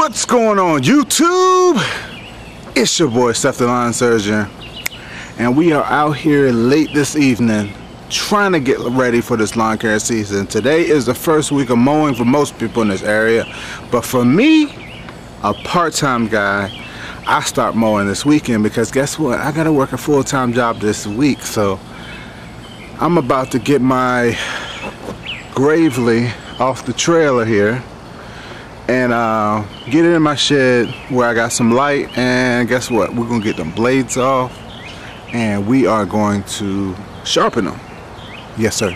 What's going on, YouTube? It's your boy Seth the Lawn Surgeon, and we are out here late this evening trying to get ready for this lawn care season. Today is the first week of mowing for most people in this area, but for me, a part-time guy, I start mowing this weekend because guess what? I gotta work a full-time job this week, so I'm about to get my Gravely off the trailer here and get it in my shed where I got some light, and guess what? We're gonna get them blades off and we are going to sharpen them. Yes, sir.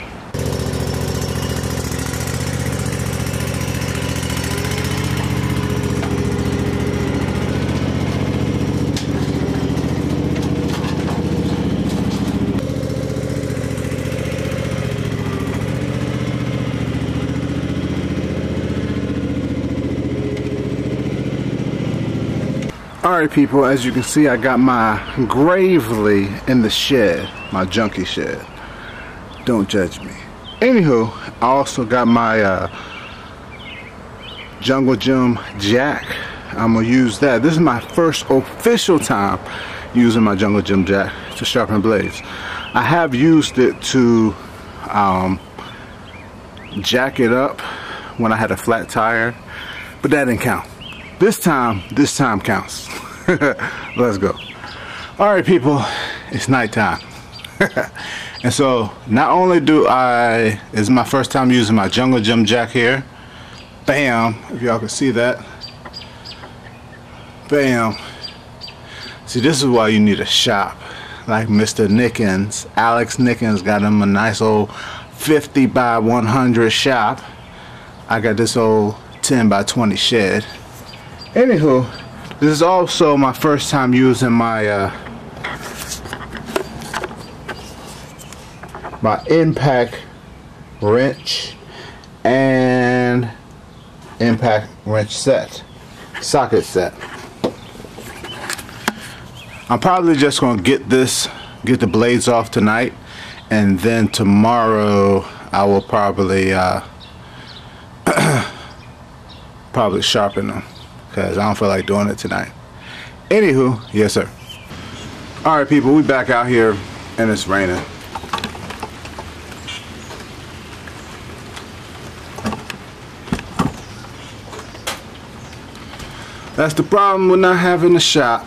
Alright people, as you can see, I got my Gravely in the shed, my junkie shed. Don't judge me. Anywho, I also got my Jungle Gym jack. I'm gonna use that. This is my first official time using my Jungle Gym jack to sharpen blades. I have used it to jack it up when I had a flat tire, but that didn't count. This time counts. Let's go. Alright people, it's nighttime. And so not only is my first time using my Jungle Gym jack here. Bam, if y'all can see that. Bam. See, this is why you need a shop like Mr. Nickens. Alex Nickens got him a nice old 50 by 100 shop. I got this old 10 by 20 shed. Anywho, this is also my first time using my my impact wrench and impact wrench socket set. I'm probably just gonna get the blades off tonight, and then tomorrow I will probably probably sharpen them, because I don't feel like doing it tonight. Anywho, yes sir. Alright people, we back out here and it's raining. That's the problem with not having a shop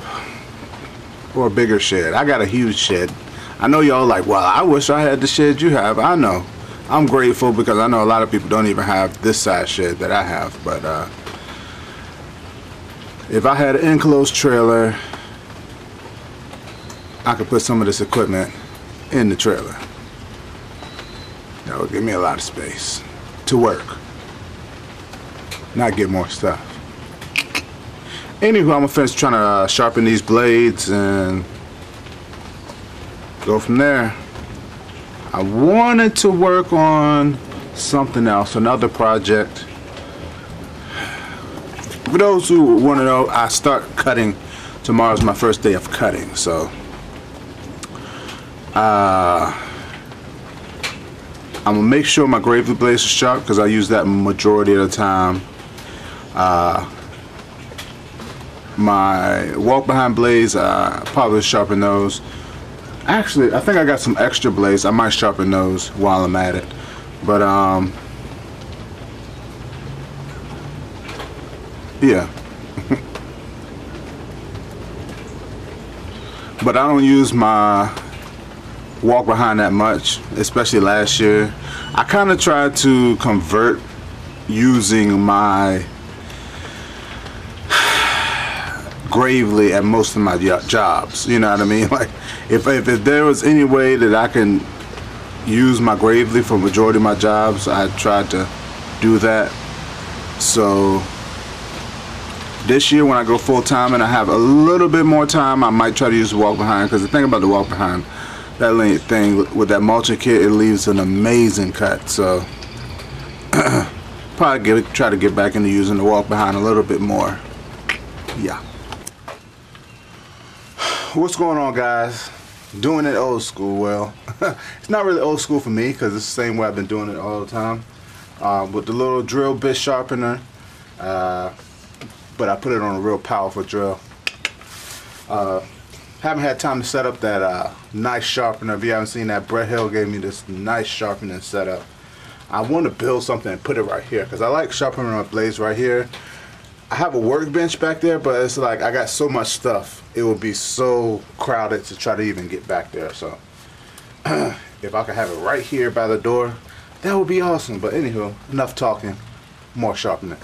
or a bigger shed. I got a huge shed. I know y'all like, well, I wish I had the shed you have. I know. I'm grateful because I know a lot of people don't even have this size shed that I have, but if I had an enclosed trailer, I could put some of this equipment in the trailer. That would give me a lot of space to work, not get more stuff. Anywho, I'm gonna finish trying to sharpen these blades and go from there. I wanted to work on something else, another project. For those who want to know, I start cutting. Tomorrow's my first day of cutting, so I'm gonna make sure my Gravely blades are sharp because I use that majority of the time. My walk behind blades, I probably sharpen those. Actually, I think I got some extra blades. I might sharpen those while I'm at it. But yeah. But I don't use my walk behind that much, especially last year. I kind of tried to convert using my Gravely at most of my jobs, you know what I mean? Like if there was any way that I can use my Gravely for majority of my jobs, I tried to do that. So this year when I go full time and I have a little bit more time, I might try to use the walk behind, because the thing about the walk behind, that thing with that mulching kit, it leaves an amazing cut. So probably try to get back into using the walk behind a little bit more. Yeah. What's going on, guys? Doing it old school. Well, it's not really old school for me because it's the same way I've been doing it all the time. With the little drill bit sharpener, but but I put it on a real powerful drill. Haven't had time to set up that nice sharpener. If you haven't seen that, Brett Hill gave me this nice sharpening setup. I want to build something and put it right here because I like sharpening my blades right here. I have a workbench back there, but it's like I got so much stuff. It would be so crowded to try to even get back there. So if I could have it right here by the door, that would be awesome. But anywho, enough talking, more sharpening.